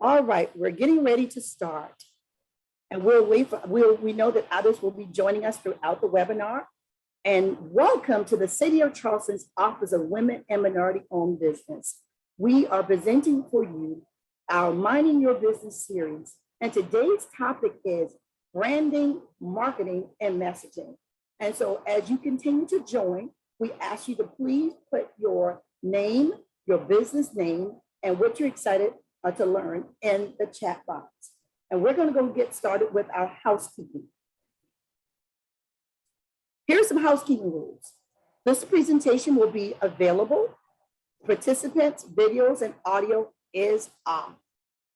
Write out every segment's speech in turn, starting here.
All right, we're getting ready to start. And we know that others will be joining us throughout the webinar. And welcome to the City of Charleston's Office of Women and Minority-Owned Business. We are presenting for you our Minding Your Business series. And today's topic is branding, marketing, and messaging. And so as you continue to join, we ask you to please put your name, your business name, and what you're excited to learn in the chat box. And we're going to go get started with our housekeeping. Here's some housekeeping rules. This presentation will be available. Participants, videos, and audio is off.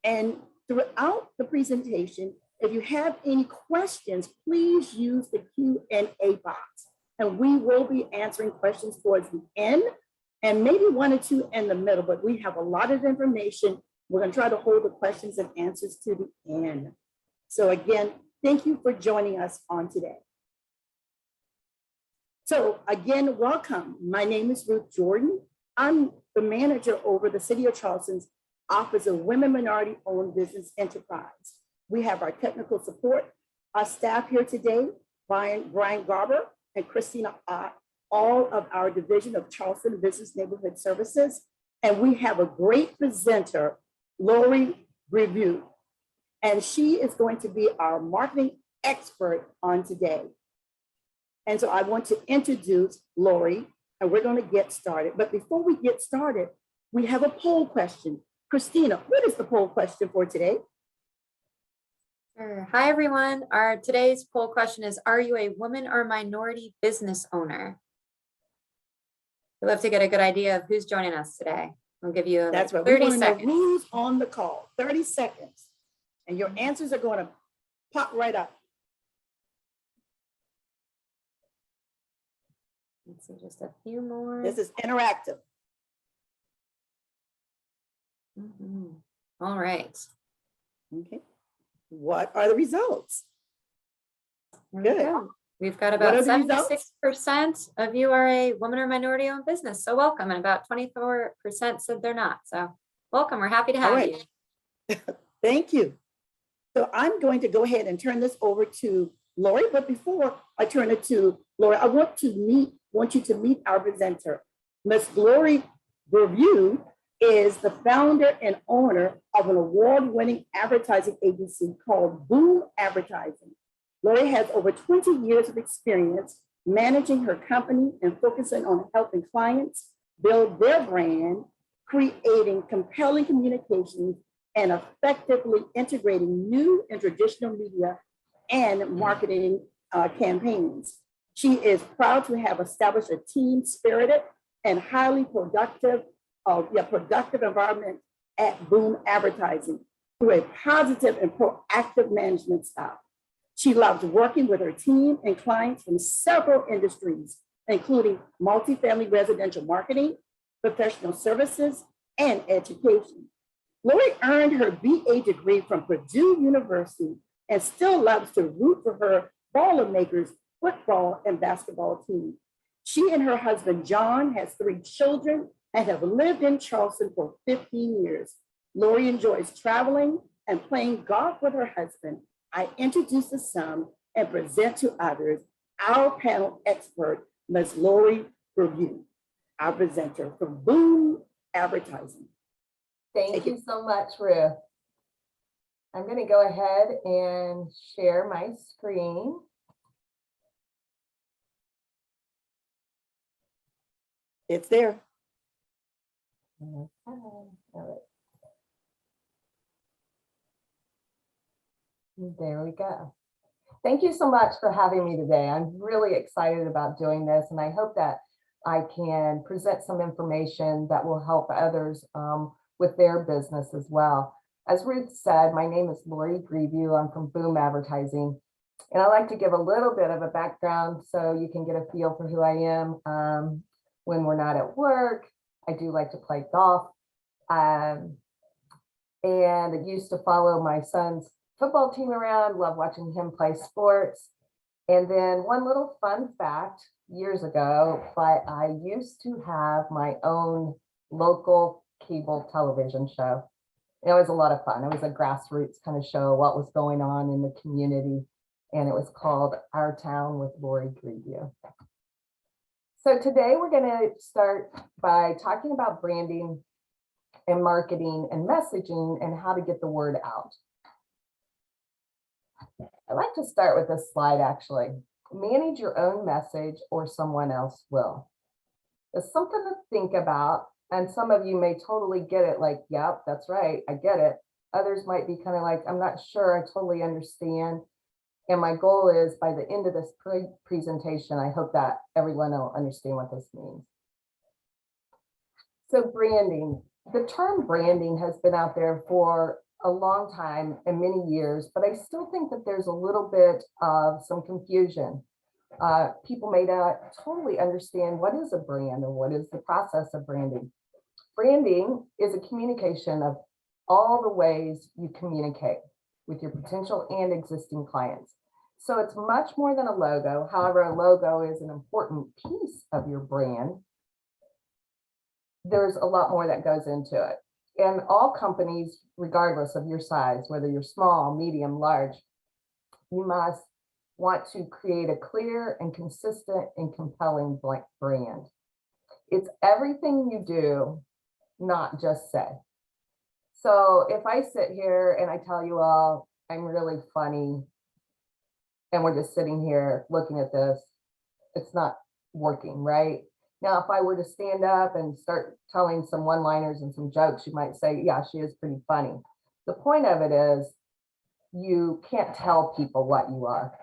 And throughout the presentation, if you have any questions, please use the Q&A box. And we will be answering questions towards the end and maybe one or two in the middle, but we have a lot of information. We're going to try to hold the questions and answers to the end. So again, thank you for joining us on today. So again, welcome. My name is Ruth Jordan. I'm the manager over the City of Charleston's Office of Women Minority-Owned Business Enterprise. We have our technical support, our staff here today, Brian Garber and Christina Ott, all of our division of Charleston Business Neighborhood Services. And we have a great presenter, Lori Review, and she is going to be our marketing expert on today. And so I want to introduce Lori, and we're going to get started. But before we get started, we have a poll question. Christina, what is the poll question for today? Sure. Hi, everyone. Today's poll question is, are you a woman or minority business owner? We'd love to get a good idea of who's joining us today. I'll give you That's right. 30 we want seconds. To know who's on the call, 30 seconds. And your answers are going to pop right up. Let's see, just a few more. This is interactive. All right. Okay. What are the results? Good. We've got about 76% of you are a woman or minority owned business. So welcome. And about 24% said they're not. So welcome. We're happy to have you. Thank you. So I'm going to go ahead and turn this over to Lori. But before I turn it to Lori, I want you to meet our presenter. Ms. Lori Review is the founder and owner of an award-winning advertising agency called Boom Advertising. Lori has over 20 years of experience managing her company and focusing on helping clients build their brand, creating compelling communications, and effectively integrating new and traditional media and marketing campaigns. She is proud to have established a team-spirited and highly productive environment at Boom Advertising through a positive and proactive management style. She loves working with her team and clients from several industries, including multifamily residential marketing, professional services, and education. Lori earned her BA degree from Purdue University and still loves to root for her Boilermakers football and basketball team. She and her husband, John, has 3 children and have lived in Charleston for 15 years. Lori enjoys traveling and playing golf with her husband. I introduce to some and present to others our panel expert, Ms. Lori Review, our presenter from Boom Advertising. Thank you so much, Ruth. I'm going to go ahead and share my screen. It's there. There we go. Thank you so much for having me today. I'm really excited about doing this, and I hope that I can present some information that will help others with their business as well. As Ruth said, my name is Lori Review. I'm from Boom Advertising, and I like to give a little bit of a background so you can get a feel for who I am. When we're not at work, I do like to play golf, and I used to follow my son's football team around, love watching him play sports. And then one little fun fact, years ago, I used to have my own local cable television show. It was a lot of fun. It was a grassroots kind of show, what was going on in the community. And it was called Our Town with Lori Greview. So today we're going to start by talking about branding and marketing and messaging and how to get the word out. I like to start with this slide actually. Manage your own message or someone else will. It's something to think about. And some of you may totally get it like, yep, that's right, I get it. Others might be kind of like, I'm not sure I totally understand. And my goal is by the end of this presentation, I hope that everyone will understand what this means. So branding, the term branding has been out there for a long time and many years, but I still think that there's a little bit of some confusion. People may not totally understand what is a brand and what is the process of branding. Branding is a communication of all the ways you communicate with your potential and existing clients. So it's much more than a logo. However, a logo is an important piece of your brand. There's a lot more that goes into it. And all companies, regardless of your size, whether you're small, medium, large, you must want to create a clear and consistent and compelling brand. It's everything you do, not just say. So if I sit here and I tell you all I'm really funny and we're just sitting here looking at this, it's not working, right? Now, if I were to stand up and start telling some one-liners and some jokes, you might say, yeah, she is pretty funny. The point of it is you can't tell people what you are.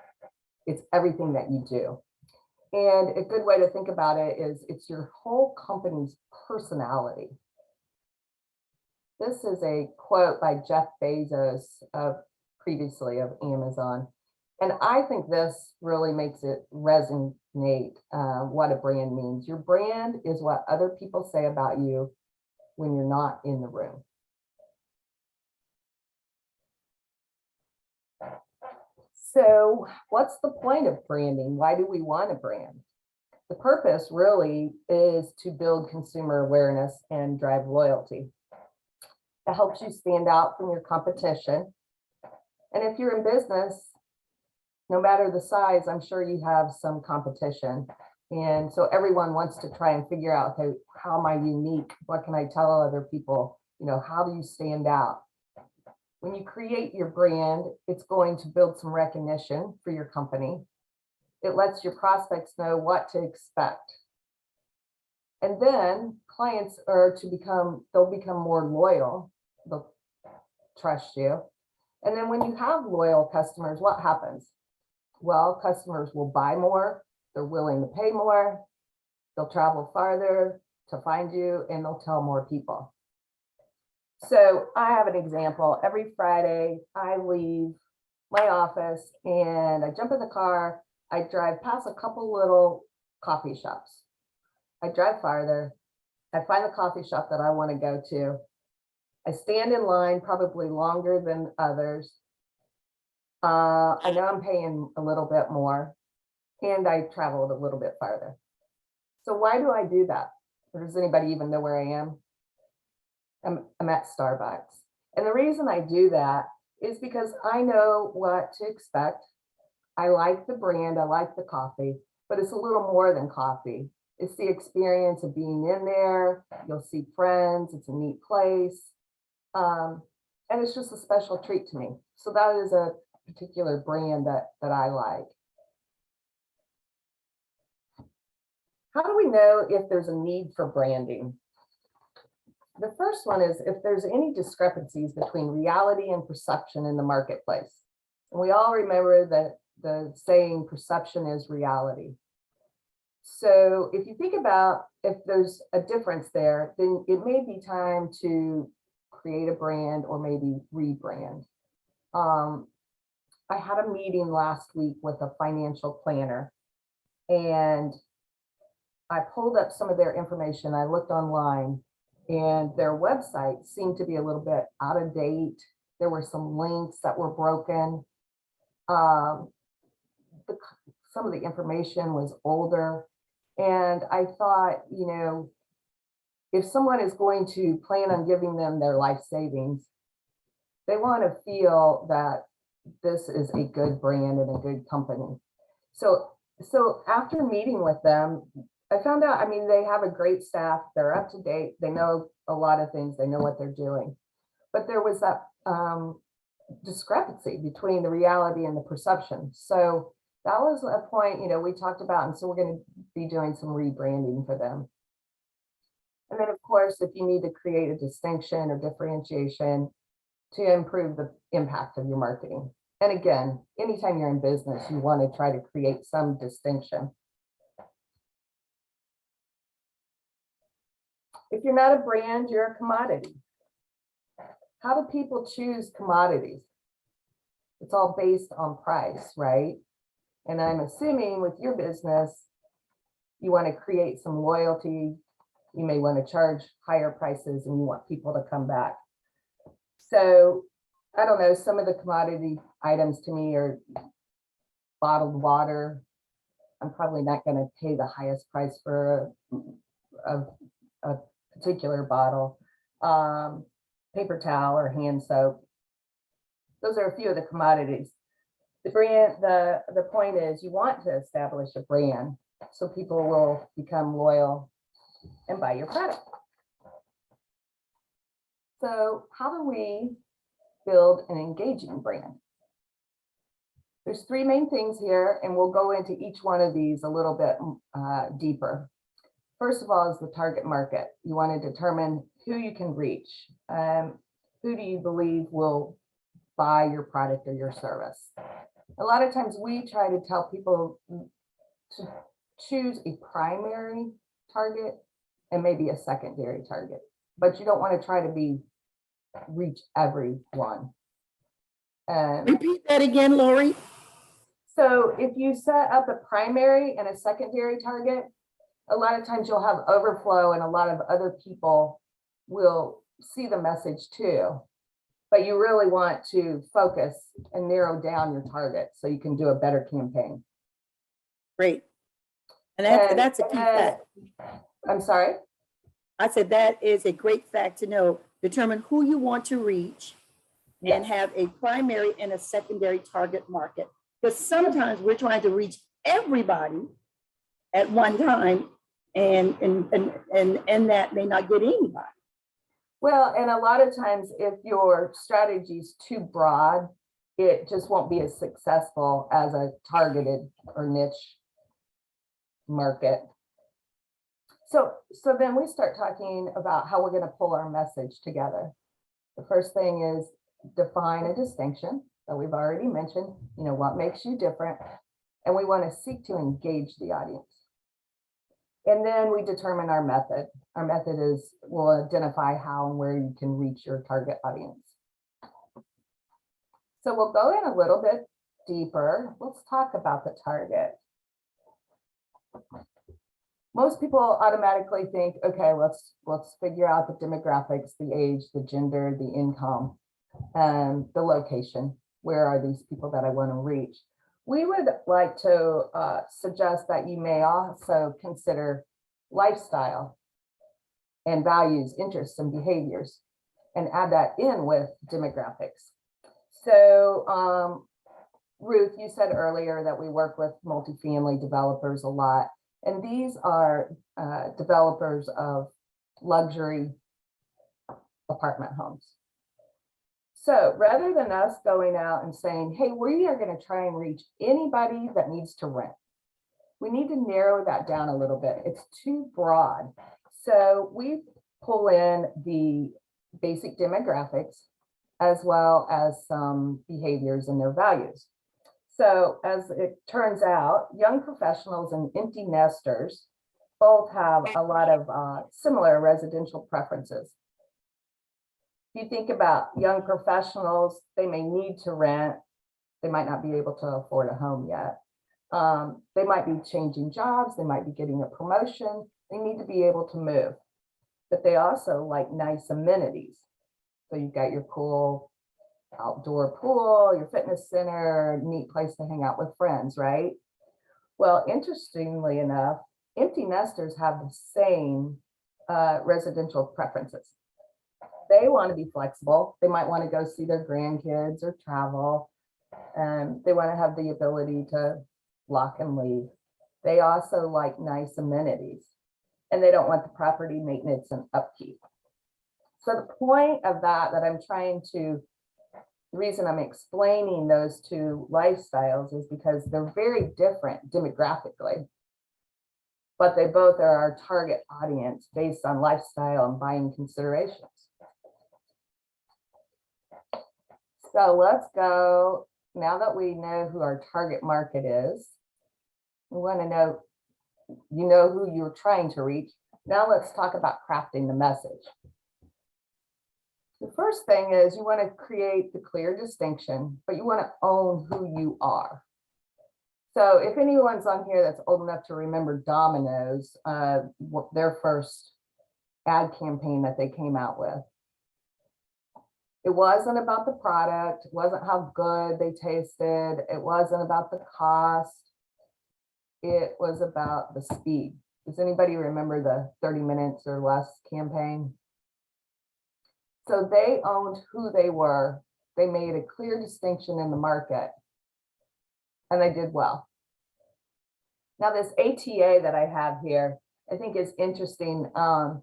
It's everything that you do. And a good way to think about it is it's your whole company's personality. This is a quote by Jeff Bezos previously of Amazon. And I think this really makes it resonate what a brand means. Your brand is what other people say about you when you're not in the room. So what's the point of branding? Why do we want a brand? The purpose really is to build consumer awareness and drive loyalty. It helps you stand out from your competition. And if you're in business, no matter the size, I'm sure you have some competition. And so everyone wants to try and figure out, okay, how am I unique? What can I tell other people? You know, how do you stand out? When you create your brand, it's going to build some recognition for your company. It lets your prospects know what to expect. And then clients they'll become more loyal. They'll trust you. And then when you have loyal customers, what happens? Well, customers will buy more, they're willing to pay more, they'll travel farther to find you, and they'll tell more people. So I have an example. Every Friday, I leave my office and I jump in the car, I drive past a couple little coffee shops. I drive farther, I find the coffee shop that I want to go to. I stand in line probably longer than others. I know I'm paying a little bit more and I traveled a little bit farther. So why do I do that? Or does anybody even know where I am? I'm at Starbucks. And the reason I do that is because I know what to expect. I like the brand, I like the coffee, but it's a little more than coffee. It's the experience of being in there. You'll see friends, it's a neat place. And it's just a special treat to me. So that is a particular brand that I like. How do we know if there's a need for branding? The first one is if there's any discrepancies between reality and perception in the marketplace. And we all remember that the saying perception is reality. So if you think about if there's a difference there, then it may be time to create a brand or maybe rebrand. I had a meeting last week with a financial planner and I pulled up some of their information. I looked online and their website seemed to be a little bit out of date. There were some links that were broken. Some of the information was older. And I thought, you know, if someone is going to plan on giving them their life savings, They want to feel that this is a good brand and a good company. So after meeting with them, I found out, I mean, they have a great staff. They're up to date. They know a lot of things. They know what they're doing. But there was that discrepancy between the reality and the perception. So that was a point, we talked about, and so we're going to be doing some rebranding for them. And then, of course, if you need to create a distinction or differentiation to improve the impact of your marketing. And again, anytime you're in business, you want to try to create some distinction. If you're not a brand, you're a commodity. How do people choose commodities? It's all based on price, right? And I'm assuming with your business, you want to create some loyalty. You may want to charge higher prices and you want people to come back. So I don't know, some of the commodity items to me are bottled water. I'm probably not going to pay the highest price for a particular bottle. Paper towel or hand soap. Those are a few of the commodities. The brand, the point is you want to establish a brand so people will become loyal and buy your product. So how do we build an engaging brand? There's three main things here, and we'll go into each one of these a little bit deeper. First of all is the target market. You want to determine who you can reach. Who do you believe will buy your product or your service? A lot of times we try to tell people to choose a primary target and maybe a secondary target, but you don't want to try to reach everyone. Repeat that again, Lori. So if you set up a primary and a secondary target, a lot of times you'll have overflow and a lot of other people will see the message too. But you really want to focus and narrow down your target so you can do a better campaign. Great. And that's a key fact. I'm sorry? I said that is a great fact to know. Determine who you want to reach and have a primary and a secondary target market. Because sometimes we're trying to reach everybody at one time and that may not get anybody. Well, and a lot of times if your strategy is too broad, it just won't be as successful as a targeted or niche market. So then we start talking about how we're going to pull our message together. The first thing is define a distinction that we've already mentioned, what makes you different, and we want to seek to engage the audience. And then we determine our method. Our method is we'll identify how and where you can reach your target audience. So we'll go in a little bit deeper. Let's talk about the target. Most people automatically think, okay, let's figure out the demographics, the age, the gender, the income, and the location. Where are these people that I want to reach? We would like to suggest that you may also consider lifestyle and values, interests, and behaviors, and add that in with demographics. So, Ruth, you said earlier that we work with multifamily developers a lot, and these are developers of luxury apartment homes. So rather than us going out and saying, hey, we are going to try and reach anybody that needs to rent, we need to narrow that down a little bit. It's too broad. So we pull in the basic demographics as well as some behaviors and their values. So as it turns out, young professionals and empty nesters both have a lot of similar residential preferences. If you think about young professionals, they may need to rent. They might not be able to afford a home yet. They might be changing jobs. They might be getting a promotion. They need to be able to move. But they also like nice amenities. So you've got your pool, outdoor pool, your fitness center, neat place to hang out with friends, right? Well, interestingly enough, empty nesters have the same residential preferences. they want to be flexible. They might want to go see their grandkids or travel. And they want to have the ability to lock and leave. They also like nice amenities, and they don't want the property maintenance and upkeep. So the point of that I'm trying to, the reason I'm explaining those two lifestyles is because they're very different demographically, but they both are our target audience based on lifestyle and buying considerations. So let's go, now that we know who our target market is, we want to know, you know who you're trying to reach. Now let's talk about crafting the message. The first thing is you want to create the clear distinction, but you want to own who you are. So if anyone's on here that's old enough to remember Domino's, their first ad campaign that they came out with, it wasn't about the product, it wasn't how good they tasted, it wasn't about the cost, it was about the speed. Does anybody remember the 30 minutes or less campaign? So they owned who they were. They made a clear distinction in the market, and they did well. Now this ATA that I have here, I think is interesting. My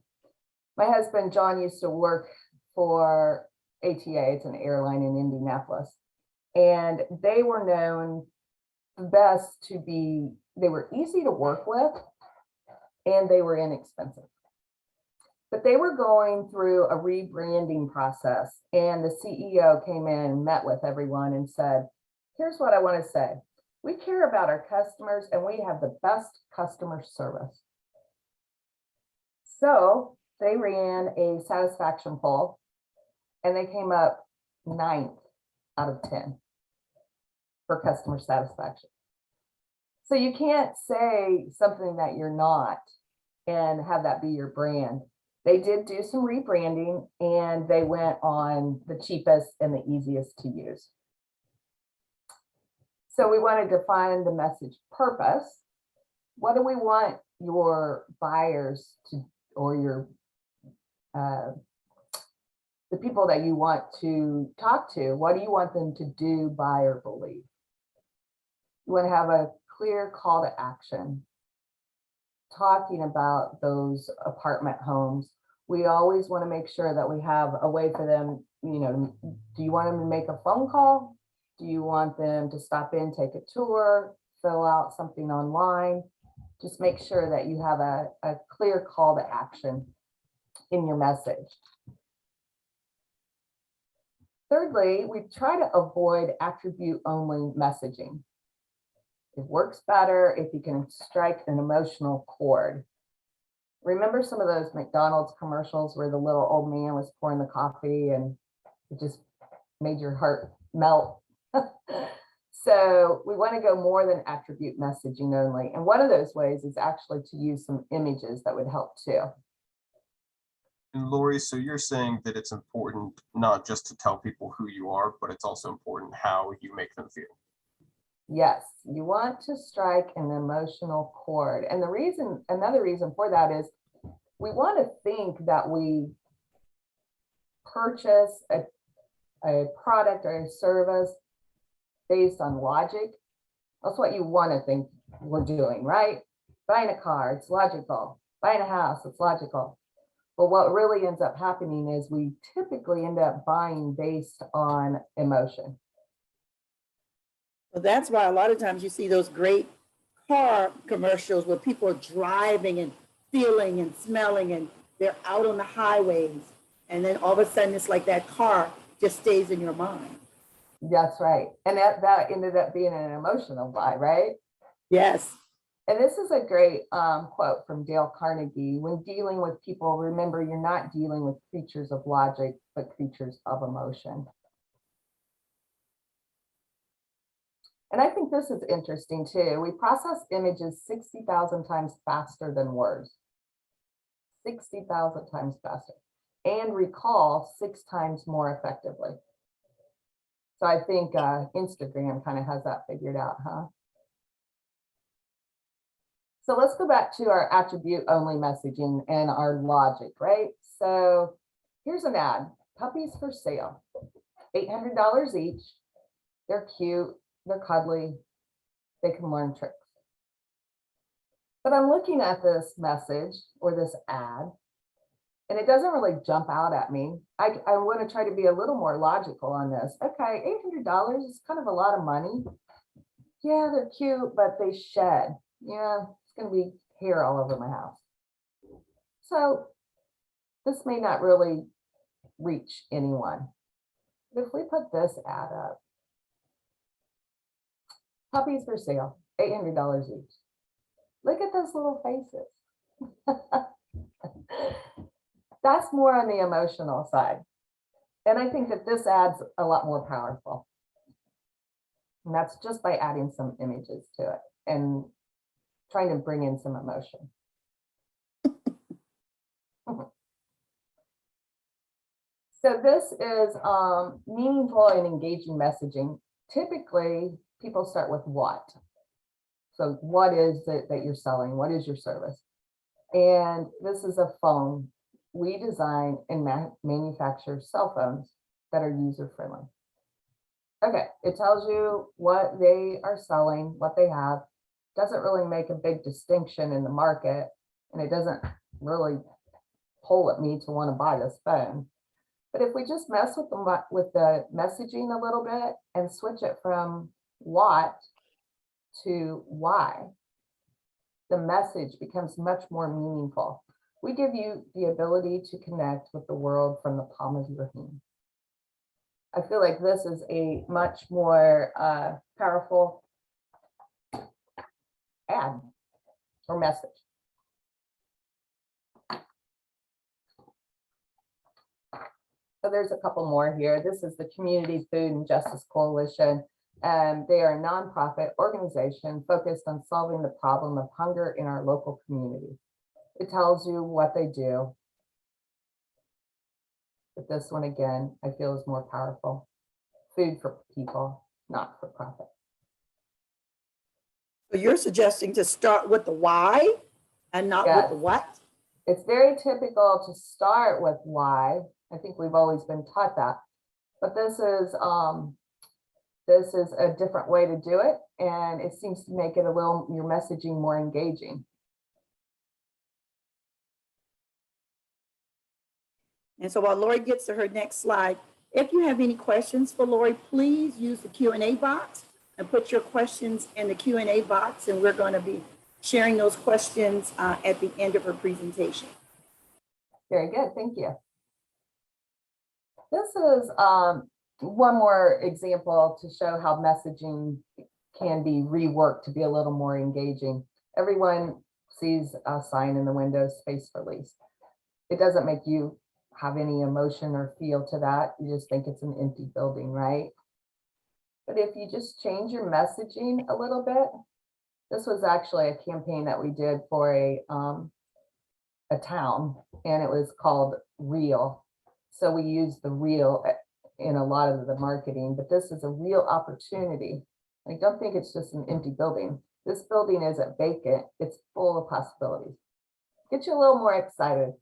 husband, John, used to work for ATA. It's an airline in Indianapolis. And they were known best to be, they were easy to work with, and they were inexpensive. But they were going through a rebranding process, and the CEO came in and met with everyone and said, here's what I want to say. We care about our customers, and we have the best customer service. So they ran a satisfaction poll, and they came up 9th out of 10 for customer satisfaction. So you can't say something that you're not and have that be your brand. They did do some rebranding, and they went on the cheapest and the easiest to use. So we want to define the message purpose. What do we want your buyers to, or your the people that you want to talk to, what do you want them to do, buy, or believe? You want to have a clear call to action. Talking about those apartment homes, we always want to make sure that we have a way for them, you know, do you want them to make a phone call? Do you want them to stop in, take a tour, fill out something online? Just make sure that you have a clear call to action in your message. Thirdly, we try to avoid attribute-only messaging. It works better if you can strike an emotional chord. Remember some of those McDonald's commercials where the little old man was pouring the coffee and it just made your heart melt? So we want to go more than attribute messaging only. And one of those ways is actually to use some images that would help too. And Lori, so you're saying that it's important not just to tell people who you are, but it's also important how you make them feel. Yes, you want to strike an emotional chord. And the reason, another reason for that is we want to think that we purchase a product or a service based on logic. That's what you want to think we're doing, right? Buying a car, it's logical. Buying a house, it's logical. But what really ends up happening is we typically end up buying based on emotion. Well, that's why a lot of times you see those great car commercials where people are driving and feeling and smelling, and they're out on the highways. And then all of a sudden it's like that car just stays in your mind. That's right. And that ended up being an emotional buy, right? Yes. And this is a great quote from Dale Carnegie. When dealing with people, remember you're not dealing with creatures of logic, but creatures of emotion. And I think this is interesting too. We process images 60,000 times faster than words. 60,000 times faster. And recall 6 times more effectively. So I think Instagram kind of has that figured out, huh? So let's go back to our attribute only messaging and our logic, right? So here's an ad. puppies for sale, $800 each. They're cute, they're cuddly, they can learn tricks. But I'm looking at this message or this ad, and it doesn't really jump out at me. I want to try to be a little more logical on this. Okay, $800 is kind of a lot of money. Yeah, they're cute, but they shed. Yeah, it's going to be hair all over my house. So this may not really reach anyone. But if we put this ad up, puppies for sale, $800 each. Look at those little faces. That's more on the emotional side. And I think that this ad's a lot more powerful. And that's just by adding some images to it and trying to bring in some emotion. So this is meaningful and engaging messaging. Typically, people start with what. So what is it that you're selling? What is your service? And this is a phone. We design and manufacture cell phones that are user-friendly. Okay, it tells you what they are selling, what they have. Doesn't really make a big distinction in the market, and it doesn't really pull at me to want to buy this phone. But if we just mess with the messaging a little bit and switch it from what to why, the message becomes much more meaningful. We give you the ability to connect with the world from the palm of your hand. I feel like this is a much more powerful ad or message. So there's a couple more here. This is the Community Food and Justice Coalition. They are a nonprofit organization focused on solving the problem of hunger in our local community. It tells you what they do. But this one, again, I feel is more powerful. Food for people, not for profit. So you're suggesting to start with the why and not with the what? It's very typical to start with why. I think we've always been taught that. But this is a different way to do it, and it seems to make it a little, your messaging more engaging. And so while Lori gets to her next slide, if you have any questions for Lori, please use the Q&A box and put your questions in the Q&A box, and we're going to be sharing those questions at the end of her presentation. Very good, thank you. This is one more example to show how messaging can be reworked to be a little more engaging. Everyone sees a sign in the window, space for lease. It doesn't make you have any emotion or feel to that. You just think it's an empty building, right? But if you just change your messaging a little bit, this was actually a campaign that we did for a town, and it was called Real. So we used the real in a lot of the marketing, but this is a real opportunity. I don't think it's just an empty building. This building isn't vacant, it's full of possibilities. Get you a little more excited.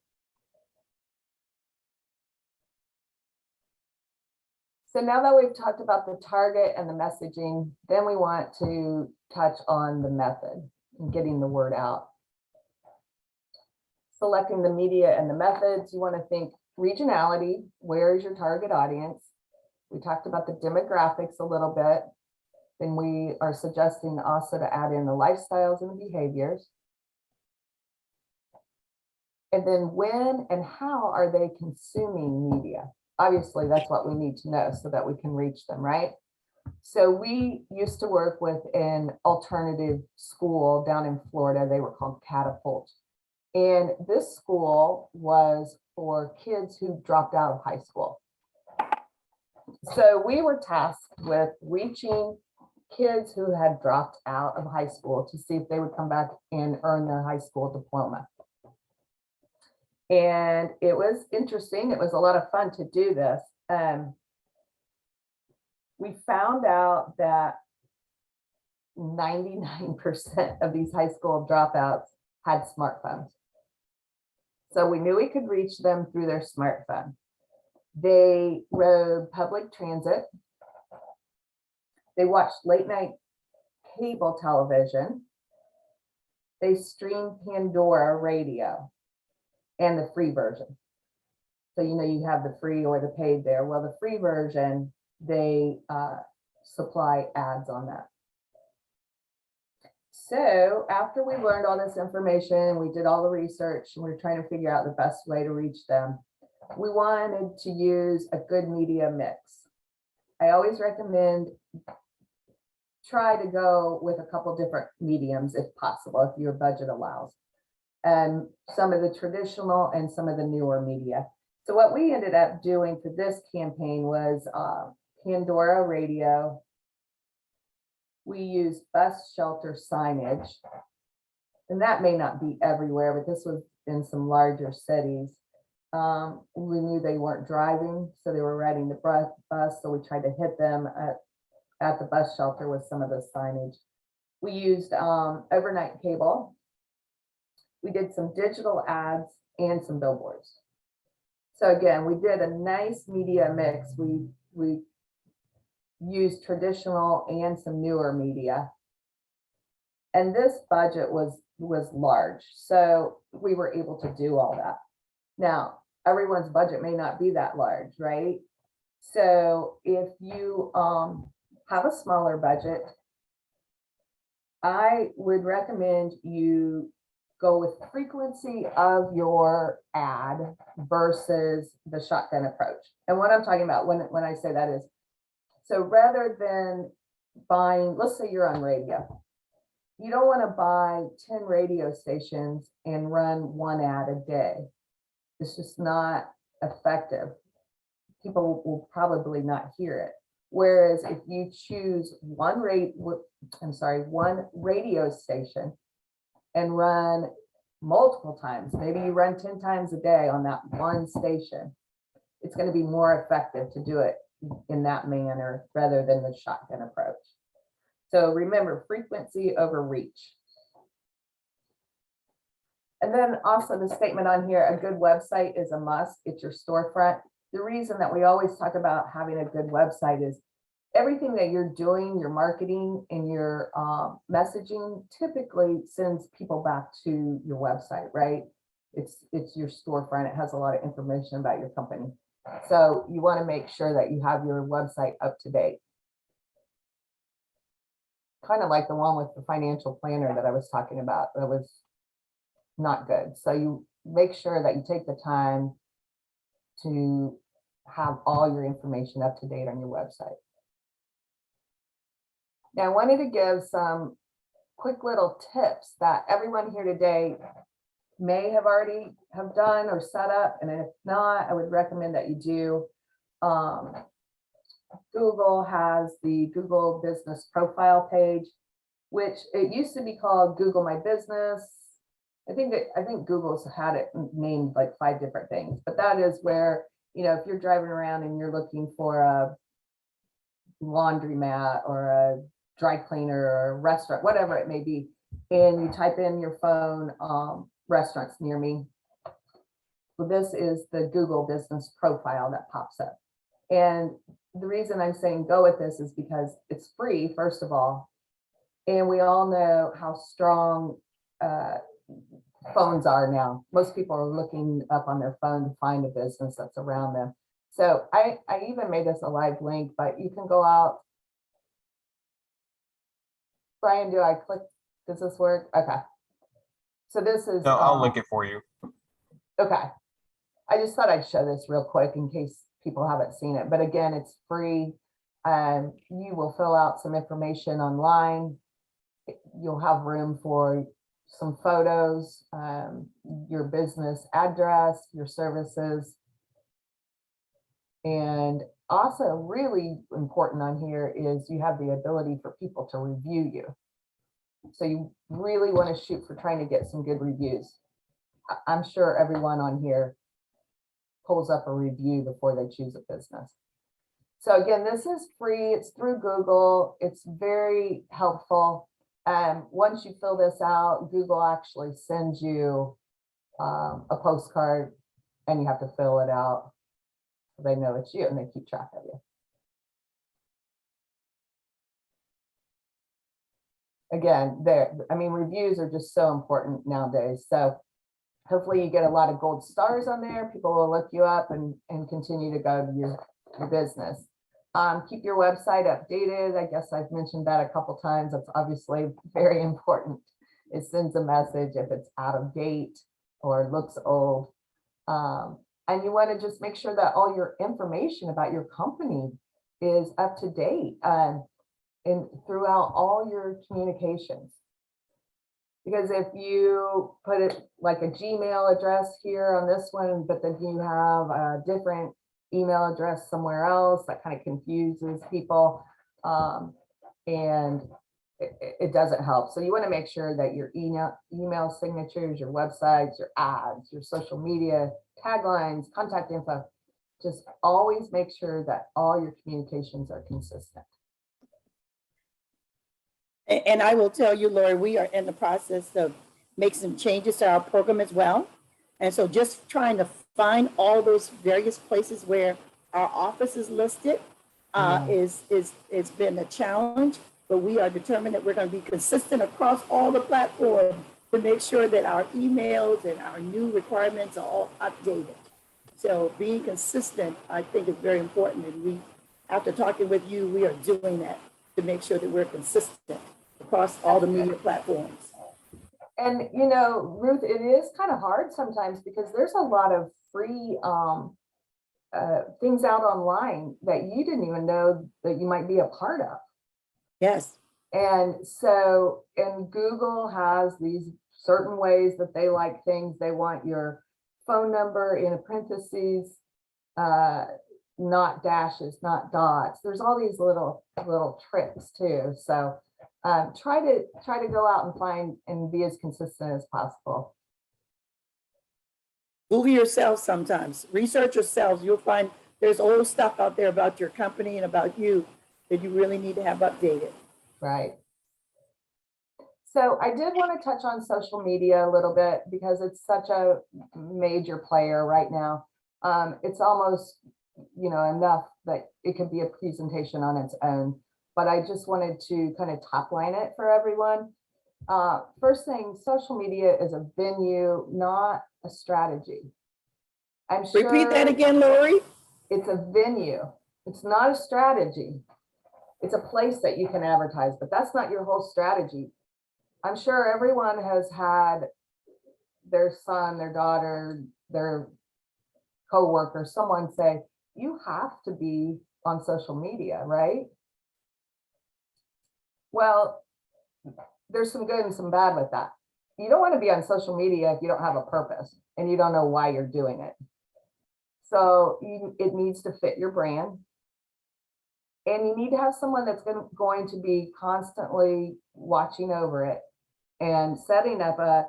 So now that we've talked about the target and the messaging, then we want to touch on the method and getting the word out. Selecting the media and the methods, you want to think regionality, where is your target audience? We talked about the demographics a little bit. Then we are suggesting also to add in the lifestyles and the behaviors. And then when and how are they consuming media? Obviously, that's what we need to know so that we can reach them, right? So we used to work with an alternative school down in Florida. They were called Catapult. And this school was for kids who dropped out of high school. So we were tasked with reaching kids who had dropped out of high school to see if they would come back and earn their high school diploma. And it was interesting. It was a lot of fun to do this. We found out that 99% of these high school dropouts had smartphones. So we knew we could reach them through their smartphone. They rode public transit. They watched late night cable television. They streamed Pandora radio and the free version. So, you know, you have the free or the paid there. Well, the free version, they supply ads on that. So after we learned all this information, we did all the research, and we were trying to figure out the best way to reach them. We wanted to use a good media mix. I always recommend try to go with a couple different mediums if possible, if your budget allows. And some of the traditional and some of the newer media. So what we ended up doing for this campaign was Pandora radio. We used bus shelter signage, and that may not be everywhere, but this was in some larger cities. We knew they weren't driving, so they were riding the bus, so we tried to hit them at the bus shelter with some of the signage. We used overnight cable. We did some digital ads and some billboards. So again, we did a nice media mix. We used traditional and some newer media. And this budget was large, so we were able to do all that. Now, everyone's budget may not be that large, right? So if you have a smaller budget, I would recommend you go with frequency of your ad versus the shotgun approach. And what I'm talking about when I say that is, so rather than buying, let's say you're on radio, you don't want to buy 10 radio stations and run one ad a day. It's just not effective. People will probably not hear it. Whereas if you choose one radio station and run multiple times, maybe you run 10 times a day on that one station, it's going to be more effective to do it in that manner rather than the shotgun approach. So remember, frequency over reach. And then also the statement on here, a good website is a must. It's your storefront. The reason that we always talk about having a good website is everything that you're doing, your marketing and your messaging typically sends people back to your website, right? It's your storefront. It has a lot of information about your company. So you want to make sure that you have your website up to date. Kind of like the one with the financial planner that I was talking about, that was not good. So you make sure that you take the time to have all your information up to date on your website. Now, I wanted to give some quick little tips that everyone here today may have already have done or set up, and if not, I would recommend that you do. Google has the Google Business Profile page, which it used to be called Google My Business. I think Google's had it named like 5 different things, but that is where, you know, if you're driving around and you're looking for a laundromat or a dry cleaner or a restaurant, whatever it may be, and you type in your phone, restaurants near me. Well, this is the Google Business Profile that pops up. And the reason I'm saying go with this is because it's free, first of all, and we all know how strong phones are now. Most people are looking up on their phone to find a business that's around them. So I even made this a live link, but you can go out. Brian, do I click? Does this work? Okay. So this is. No, I'll link it for you. Okay. I just thought I'd show this real quick in case people haven't seen it. But again, it's free. You will fill out some information online. You'll have room for some photos, your business address, your services. And also really important on here is you have the ability for people to review you. So you really want to shoot for trying to get some good reviews. I'm sure everyone on here pulls up a review before they choose a business. So again, this is free. It's through Google. It's very helpful. Once you fill this out, Google actually sends you a postcard and you have to fill it out. They know it's you and they keep track of you. Again, reviews are just so important nowadays. So hopefully you get a lot of gold stars on there. People will look you up and continue to go to your business. Keep your website updated. I guess I've mentioned that a couple times. That's obviously very important. It sends a message if it's out of date or looks old. And you want to just make sure that all your information about your company is up to date and throughout all your communications. Because if you put it like a Gmail address here on this one, but then you have a different email address somewhere else, that kind of confuses people. And it doesn't help. So you want to make sure that your email signatures, your websites, your ads, your social media, taglines, contact info, just always make sure that all your communications are consistent. And I will tell you, Lori, we are in the process of making some changes to our program as well. And so just trying to find all those various places where our office is listed is been a challenge, but we are determined that we're going to be consistent across all the platforms to make sure that our emails and our new requirements are all updated. So being consistent, I think, is very important. And we, after talking with you, we are doing that to make sure that we're consistent across all the media platforms. And, you know, Ruth, it is kind of hard sometimes because there's a lot of free things out online that you didn't even know that you might be a part of. Yes. And so, and Google has these certain ways that they like things. They want your phone number in parentheses, not dashes, not dots. There's all these little tricks too. So try to go out and find and be as consistent as possible. Google yourself sometimes, research yourselves. You'll find there's old stuff out there about your company and about you that you really need to have updated. Right. So I did want to touch on social media a little bit because it's such a major player right now. It's almost, you know, enough that it could be a presentation on its own, but I just wanted to kind of top line it for everyone. First thing, social media is a venue, not a strategy. I'm sure. Repeat that again, Lori. It's a venue. It's not a strategy. It's a place that you can advertise, but that's not your whole strategy. I'm sure everyone has had their son, their daughter, their coworker, someone say, you have to be on social media, right? Well, there's some good and some bad with that. You don't want to be on social media if you don't have a purpose and you don't know why you're doing it. So it needs to fit your brand. And you need to have someone that's going to be constantly watching over it and setting up a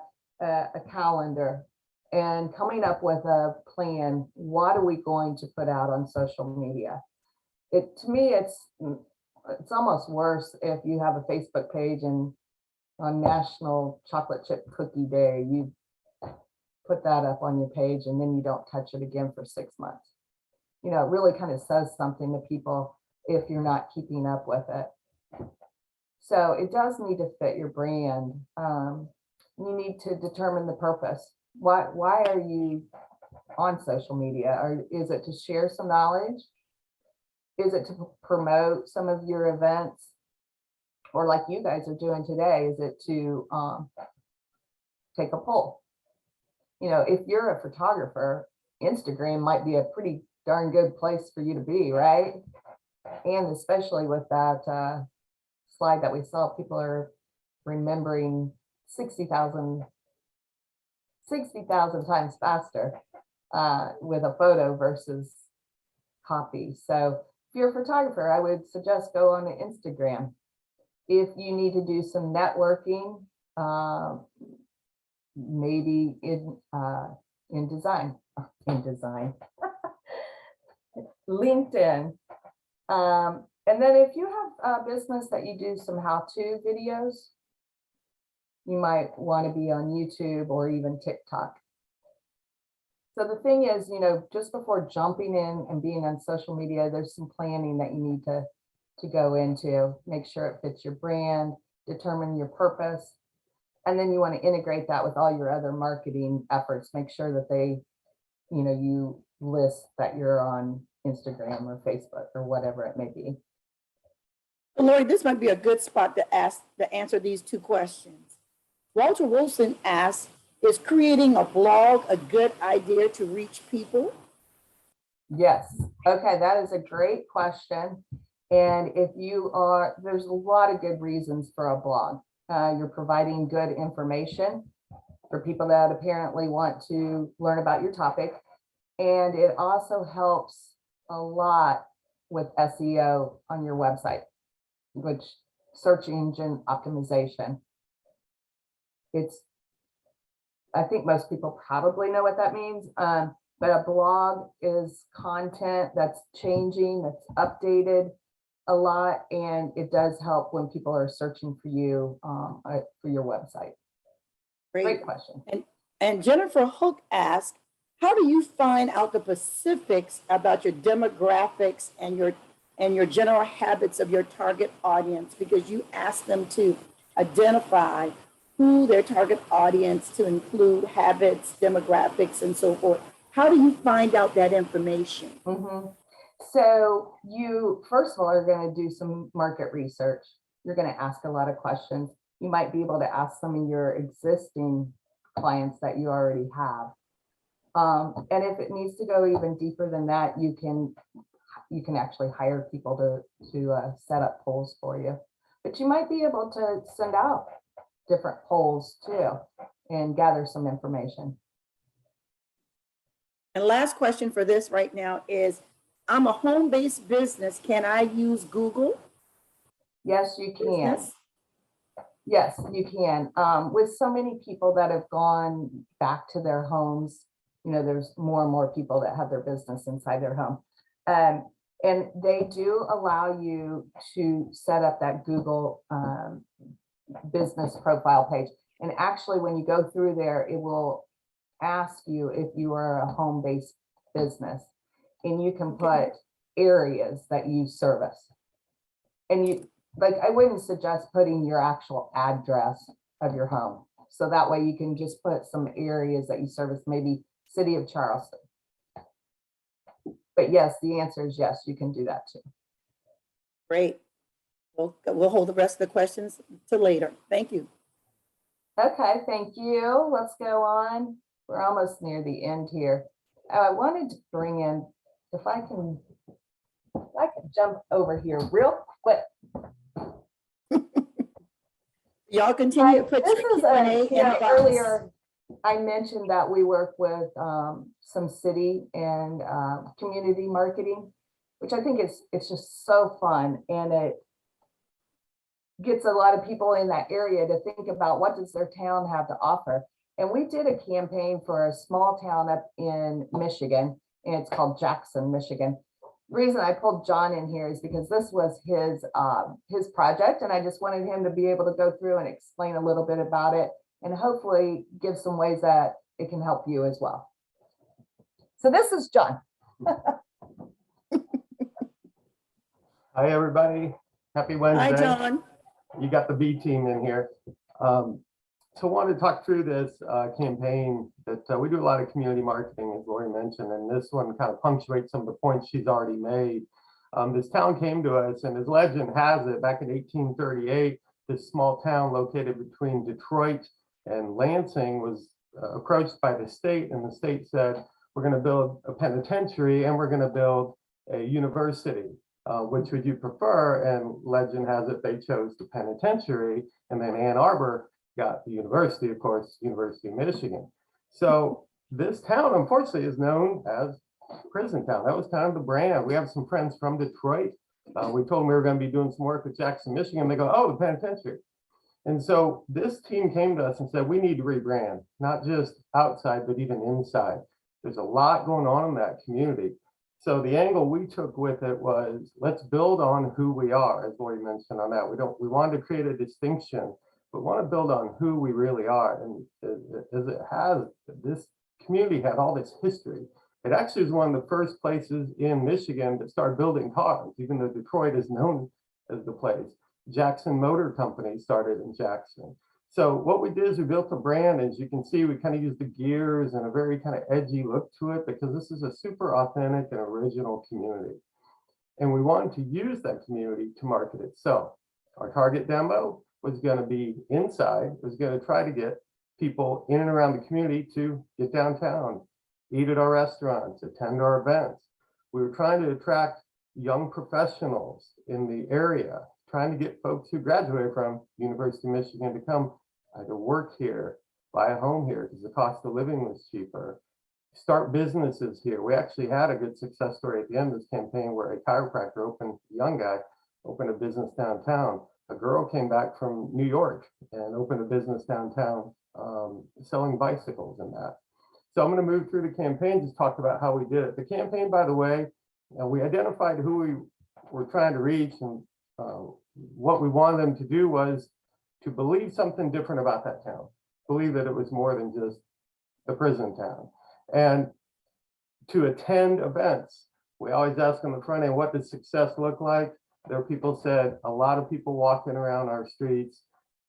calendar and coming up with a plan. What are we going to put out on social media? To me, it's almost worse if you have a Facebook page and on National Chocolate Chip Cookie Day, you put that up on your page and then you don't touch it again for 6 months. You know, it really kind of says something to people if you're not keeping up with it. So it does need to fit your brand. You need to determine the purpose. Why are you on social media? Or is it to share some knowledge? Is it to promote some of your events? Or like you guys are doing today, is it to take a poll? You know, if you're a photographer, Instagram might be a pretty darn good place for you to be, right? And especially with that slide that we saw, people are remembering 60,000 times faster with a photo versus copy. So if you're a photographer, I would suggest go on to Instagram. If you need to do some networking, maybe in design, LinkedIn. And then if you have a business that you do some how-to videos, you might want to be on YouTube or even TikTok. So the thing is, you know, just before jumping in and being on social media, there's some planning that you need to go into, make sure it fits your brand, determine your purpose. And then you want to integrate that with all your other marketing efforts, make sure that they, you know, you list that you're on Instagram or Facebook or whatever it may be. Lori, this might be a good spot to answer these two questions. Walter Wilson asks, is creating a blog a good idea to reach people? Yes. Okay, that is a great question. And if you are, there's a lot of good reasons for a blog. You're providing good information for people that apparently want to learn about your topic. And it also helps a lot with SEO on your website, which search engine optimization. I think most people probably know what that means, but a blog is content that's changing, that's updated a lot, and it does help when people are searching for you for your website. Great question. And Jennifer Hook asked, how do you find out the specifics about your demographics and your general habits of your target audience? Because you asked them to identify who their target audience to include habits, demographics, and so forth. How do you find out that information? Mm-hmm. So you, first of all, are going to do some market research. You're going to ask a lot of questions. You might be able to ask some of your existing clients that you already have. And if it needs to go even deeper than that, you can actually hire people to set up polls for you. But you might be able to send out different polls too and gather some information. And last question for this right now is, I'm a home-based business. Can I use Google? Yes, you can. Business? Yes, you can. With so many people that have gone back to their homes, you know, there's more and more people that have their business inside their home. And they do allow you to set up that Google business profile page. And actually, when you go through there, it will ask you if you are a home-based business, and you can put areas that you service. And you, like, I wouldn't suggest putting your actual address of your home. So that way you can just put some areas that you service, maybe city of Charleston. But yes, the answer is yes, you can do that too. Great. We'll hold the rest of the questions to later. Thank you. Okay, thank you. Let's go on. We're almost near the end here. I wanted to bring in, if I can jump over here real quick. Y'all continue to put your Q&A in the box. Earlier, I mentioned that we work with some city and community marketing, which I think it's just so fun, and it gets a lot of people in that area to think about what does their town have to offer. And we did a campaign for a small town up in Michigan, and it's called Jackson, Michigan. The reason I pulled John in here is because this was his project, and I just wanted him to be able to go through and explain a little bit about it, and hopefully give some ways that it can help you as well. So this is John. Hi, everybody. Happy Wednesday. Hi, John. You got the B team in here. So I wanted to talk through this campaign that we do a lot of community marketing, as Lori mentioned, and this one kind of punctuates some of the points she's already made. This town came to us, and as legend has it, back in 1838, this small town located between Detroit and Lansing was approached by the state, and the state said, we're going to build a penitentiary and we're going to build a university. Which would you prefer? And legend has it they chose the penitentiary, and then Ann Arbor got the university, of course, University of Michigan. So this town, unfortunately, is known as Prison Town. That was kind of the brand. We have some friends from Detroit. We told them we were going to be doing some work with Jackson, Michigan. They go, oh, the penitentiary. And so this team came to us and said, we need to rebrand, not just outside, but even inside. There's a lot going on in that community. So the angle we took with it was, let's build on who we are, as Lori mentioned on that. We wanted to create a distinction, but want to build on who we really are. And as it has, this community had all this history. It actually was one of the first places in Michigan that started building cars, even though Detroit is known as the place. Jackson Motor Company started in Jackson. So what we did is we built a brand. As you can see, we kind of used the gears and a very kind of edgy look to it because this is a super authentic and original community. And we wanted to use that community to market itself. Our target demo was going to be inside, was going to try to get people in and around the community to get downtown, eat at our restaurants, attend our events. We were trying to attract young professionals in the area, trying to get folks who graduated from University of Michigan to come either work here, buy a home here because the cost of living was cheaper, start businesses here. We actually had a good success story at the end of this campaign where a chiropractor opened, a young guy, opened a business downtown. A girl came back from New York and opened a business downtown selling bicycles and that. So I'm going to move through the campaign, just talk about how we did it. The campaign, by the way, we identified who we were trying to reach, and what we wanted them to do was to believe something different about that town, believe that it was more than just the prison town, and to attend events. We always ask on the front end, what does success look like? There were people said, a lot of people walking around our streets,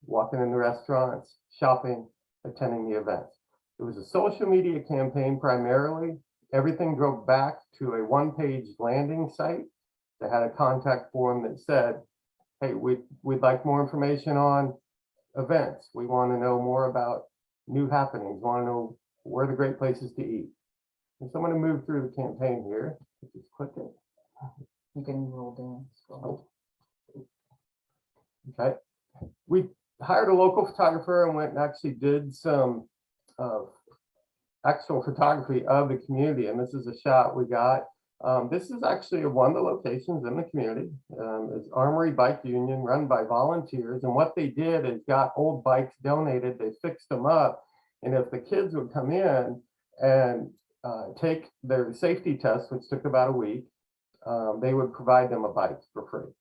walking in the restaurants, shopping, attending the events. It was a social media campaign primarily. Everything drove back to a one-page landing site that had a contact form that said, hey, we'd like more information on events. We want to know more about new happenings. We want to know where the great places to eat. And so I'm going to move through the campaign here. Just click it. You can roll down. Scroll. Okay. We hired a local photographer and went and actually did some actual photography of the community. And this is a shot we got. This is actually one of the locations in the community. It's Armory Bike Union run by volunteers. And what they did is got old bikes donated. They fixed them up. And if the kids would come in and take their safety test, which took about a week, they would provide them a bike for free.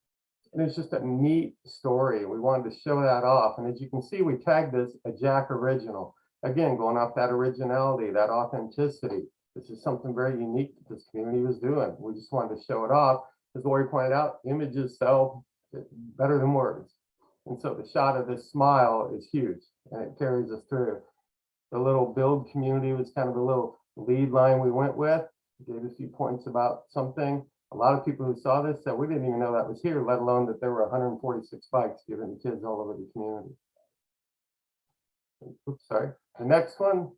And it's just a neat story. We wanted to show that off. And as you can see, we tagged this a Jack original. Again, going off that originality, that authenticity. This is something very unique that this community was doing. We just wanted to show it off. As Lori pointed out, images sell better than words. And so the shot of this smile is huge and it carries us through. The little build community was kind of the little lead line we went with. Gave a few points about something. A lot of people who saw this said we didn't even know that was here, let alone that there were 146 bikes given to kids all over the community. Oops, sorry. The next one,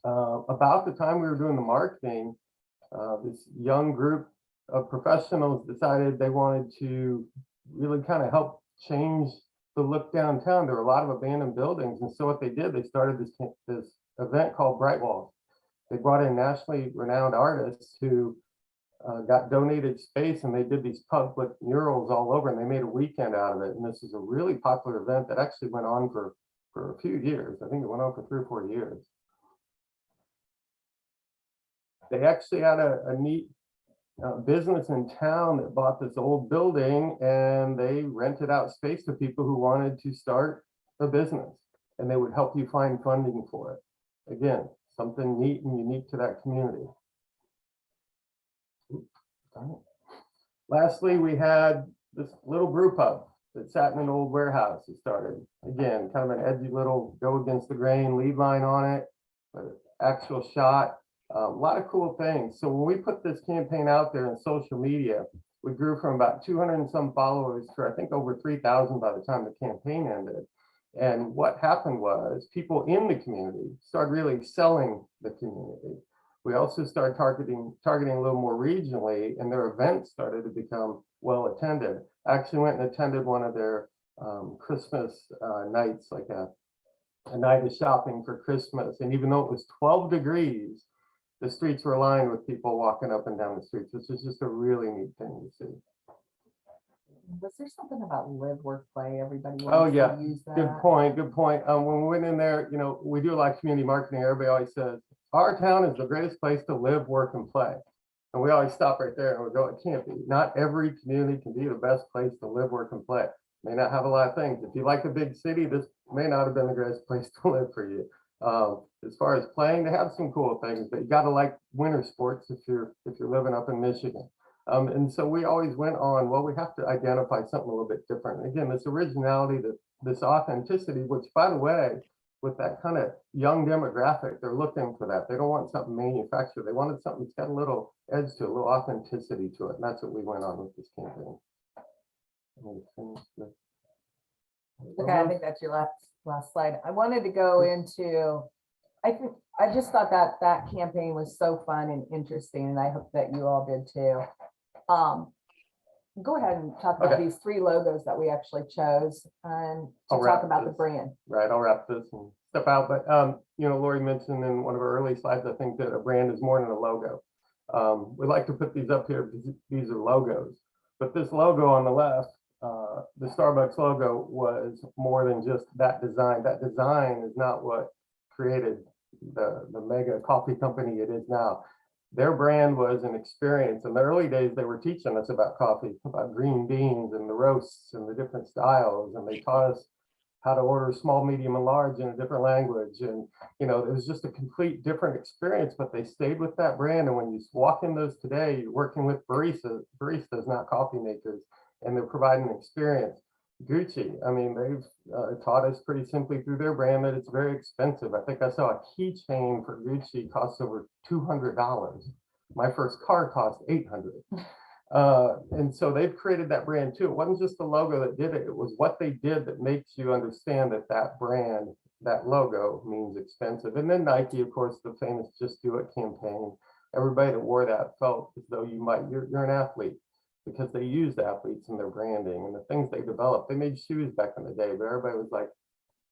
about the time we were doing the marketing, this young group of professionals decided they wanted to really kind of help change the look downtown. There were a lot of abandoned buildings. And so what they did, they started this event called Bright Walls. They brought in nationally renowned artists who got donated space, and they did these public murals all over, and they made a weekend out of it. And this is a really popular event that actually went on for a few years. I think it went on for 3 or 4 years. They actually had a neat business in town that bought this old building, and they rented out space to people who wanted to start a business, and they would help you find funding for it. Again, something neat and unique to that community. Lastly, we had this little brew pub that sat in an old warehouse. It started, again, kind of an edgy little go against the grain lead line on it, but actual shot, a lot of cool things. So when we put this campaign out there in social media, we grew from about 200 and some followers to I think over 3,000 by the time the campaign ended. And what happened was people in the community started really selling the community. We also started targeting a little more regionally, and their events started to become well attended. I actually went and attended one of their Christmas nights, like a night of shopping for Christmas. And even though it was 12 degrees, the streets were lined with people walking up and down the streets, which is just a really neat thing to see. Was there something about live, work, play? Everybody wants to use that. Good point. When we went in there, we do a lot of community marketing. Everybody always says, our town is the greatest place to live, work, and play. And we always stop right there and we go, it can't be. Not every community can be the best place to live, work, and play. May not have a lot of things. If you like a big city, this may not have been the greatest place to live for you. As far as playing, they have some cool things, but you got to like winter sports if you're living up in Michigan. And so we always went on, well, we have to identify something a little bit different. Again, this originality, this authenticity, which, by the way, with that kind of young demographic, they're looking for that. They don't want something manufactured. They wanted something that's got a little edge to it, a little authenticity to it. And that's what we went on with this campaign. Okay, I think that's your last slide. I wanted to go into, I just thought that campaign was so fun and interesting, and I hope that you all did too. Go ahead and talk about these 3 logos that we actually chose and to talk about the brand. Right, I'll wrap this and step out. But Lori mentioned in one of her early slides, I think that a brand is more than a logo. We like to put these up here because these are logos. But this logo on the left, the Starbucks logo, was more than just that design. That design is not what created the mega coffee company it is now. Their brand was an experience. In the early days, they were teaching us about coffee, about green beans and the roasts and the different styles. And they taught us how to order small, medium, and large in a different language. And, it was just a complete different experience, but they stayed with that brand. And when you walk in those today, you're working with baristas, not coffee makers, and they're providing an experience. Gucci, I mean, they've taught us pretty simply through their brand that it's very expensive. I think I saw a keychain for Gucci costs over $200. My first car cost $800. And so they've created that brand too. It wasn't just the logo that did it. It was what they did that makes you understand that brand, that logo means expensive. And then Nike, of course, the famous Just Do It campaign. Everybody that wore that felt as though you're an athlete, because they used athletes in their branding and the things they developed. They made shoes back in the day, but everybody was like,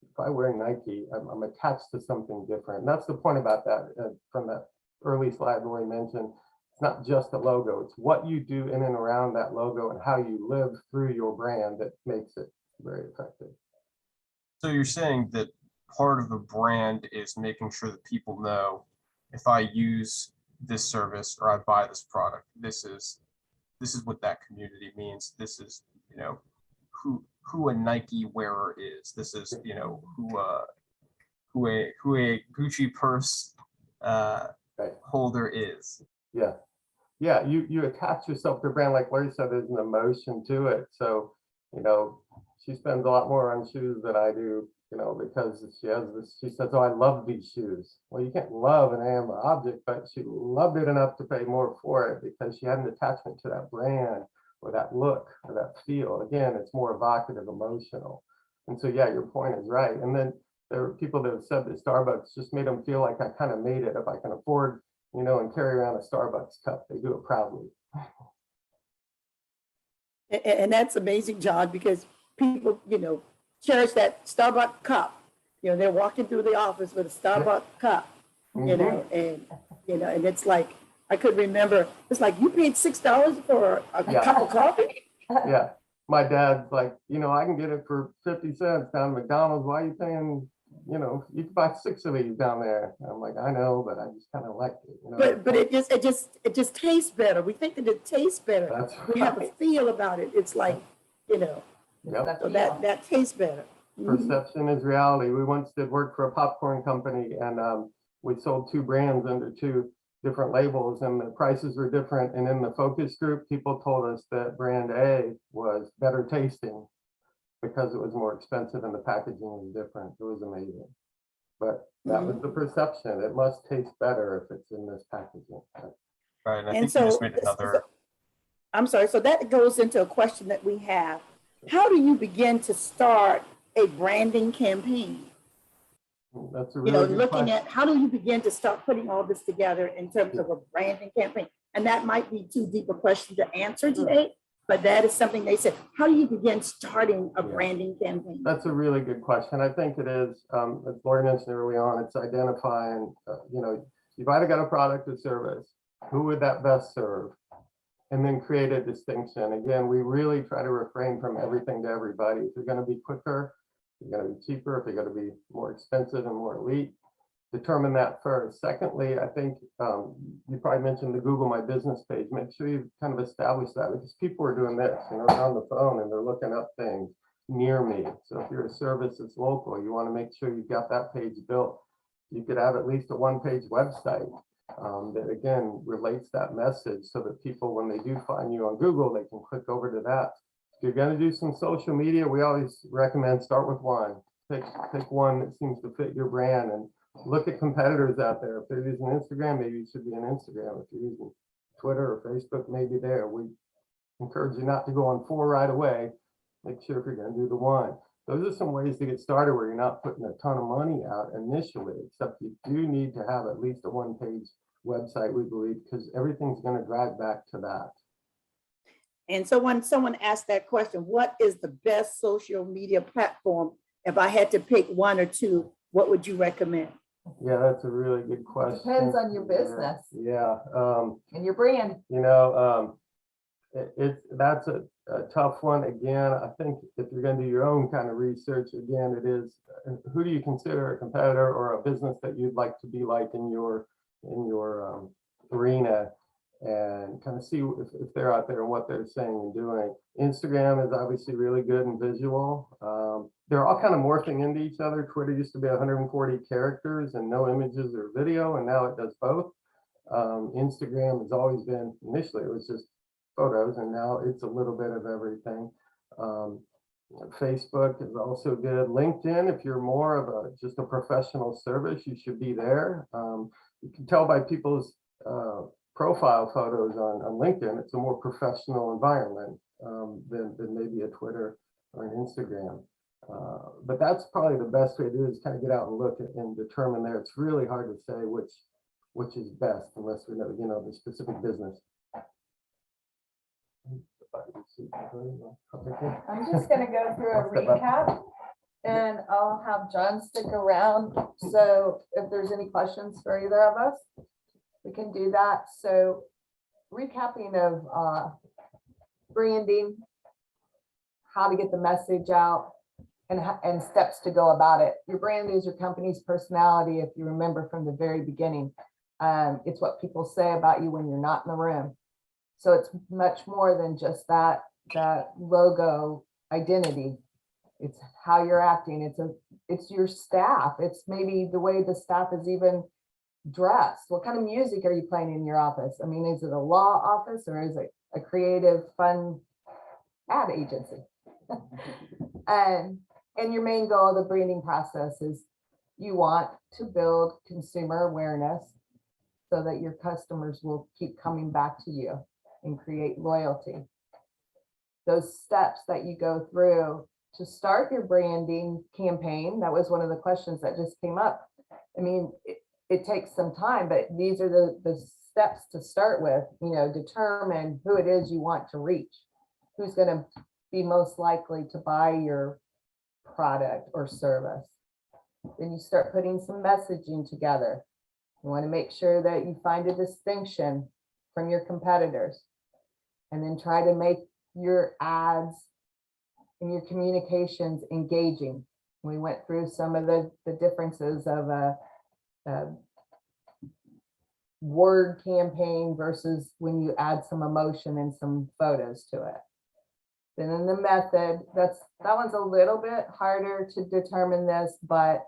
if I wear Nike, I'm attached to something different. And that's the point about that from that early slide Lori mentioned. It's not just a logo, it's what you do in and around that logo and how you live through your brand that makes it very effective. So you're saying that part of the brand is making sure that people know, if I use this service or I buy this product, this is what that community means. This is, who a Nike wearer is. This is, who a Gucci purse holder is. Yeah. Yeah, you attach yourself to a brand, like Larry said, there's an emotion to it. So, she spends a lot more on shoes than I do, because she says, oh, I love these shoes. Well, you can't love an animate object, but she loved it enough to pay more for it because she had an attachment to that brand or that look or that feel. Again, it's more evocative, emotional. And so, yeah, your point is right. And then there are people that have said that Starbucks just made them feel like I kind of made it. If I can afford, and carry around a Starbucks cup, they do it proudly. And that's amazing, John, because people, cherish that Starbucks cup. They're walking through the office with a Starbucks cup, and it's like, I could remember, it's like, you paid $6 for a cup of coffee? Yeah. My dad's like, I can get it for 50 cents down at McDonald's. Why are you paying, you can buy 6 of these down there. And I'm like, I know, but I just kind of like it. But it just tastes better. We think that it tastes better. That's we have a feel about it. It's like, Yep. so that tastes better. Perception is reality. We once did work for a popcorn company, and we sold 2 brands under 2 different labels, and the prices were different. And in the focus group, people told us that brand A was better tasting because it was more expensive and the packaging was different. It was amazing. But that was the perception. It must taste better if it's in this packaging. Right. And I think you just made another. I'm sorry. So that goes into a question that we have. How do you begin to start a branding campaign? That's a really good looking question. at how do you begin to start putting all this together in terms of a branding campaign? And that might be too deep a question to answer today, but that is something they said. How do you begin starting a branding campaign? That's a really good question. I think it is, as Lori mentioned early on, it's identifying, you've either got a product or service. Who would that best serve? And then create a distinction. Again, we really try to refrain from everything to everybody. If you're going to be quicker, if you're going to be cheaper, if you're going to be more expensive and more elite, determine that first. Secondly, I think you probably mentioned the Google My Business page. Make sure you kind of establish that, because people are doing this, they're on the phone and they're looking up things near me. So if you're a service that's local, you want to make sure you've got that page built. you could have at least a one-page website that again relates that message so that people, when they do find you on Google, they can click over to that. If you're going to do some social media, we always recommend start with one. Pick one that seems to fit your brand and look at competitors out there. If they're using Instagram, maybe it should be an Instagram. If you're using Twitter or Facebook, maybe there. We encourage you not to go on 4 right away. Make sure if you're going to do the one. Those are some ways to get started where you're not putting a ton of money out initially, except you do need to have at least a one-page website, we believe, because everything's going to drive back to that. And so when someone asked that question, what is the best social media platform? If I had to pick 1 or 2, what would you recommend? Yeah, that's a really good question. Depends on your business. Yeah. And your brand. You know, that's a tough one. Again, I think if you're going to do your own kind of research, again, it is who do you consider a competitor or a business that you'd like to be like in your arena, and kind of see if they're out there and what they're saying and doing. Instagram is obviously really good and visual. They're all kind of morphing into each other. Twitter used to be 140 characters and no images or video, and now it does both. Instagram has always been, initially it was just photos, and now it's a little bit of everything. Facebook is also good. LinkedIn, if you're more of just a professional service, you should be there. You can tell by people's profile photos on LinkedIn, it's a more professional environment than maybe a Twitter or an Instagram. But that's probably the best way to do it, is kind of get out and look at and determine there. It's really hard to say which is best unless we know, the specific business. I'm just going to go through a recap, and I'll have John stick around. So if there's any questions for either of us, we can do that. So recapping of branding, how to get the message out, and steps to go about it. Your brand is your company's personality. If you remember from the very beginning, it's what people say about you when you're not in the room. So it's much more than just that logo identity. It's how you're acting. It's your staff. It's maybe the way the staff is even dressed. What kind of music are you playing in your office? I mean, is it a law office or is it a creative, fun ad agency? And your main goal of the branding process is you want to build consumer awareness so that your customers will keep coming back to you and create loyalty. Those steps that you go through to start your branding campaign, that was one of the questions that just came up. I mean, it takes some time, but these are the steps to start with. Determine who it is you want to reach, who's going to be most likely to buy your product or service. Then you start putting some messaging together. You want to make sure that you find a distinction from your competitors, and then try to make your ads and your communications engaging. We went through some of the differences of a word campaign versus when you add some emotion and some photos to it. Then in the method, that one's a little bit harder to determine this, but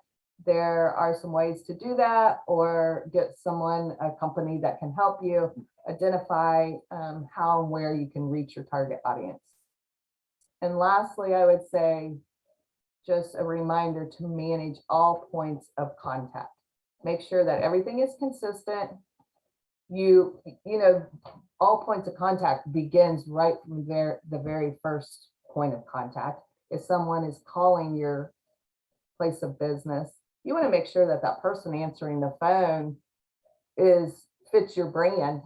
there are some ways to do that, or get a company that can help you identify how and where you can reach your target audience. And lastly, I would say just a reminder to manage all points of contact. Make sure that everything is consistent. All points of contact begins right from the very first point of contact. If someone is calling your place of business, you want to make sure that that person answering the phone fits your brand.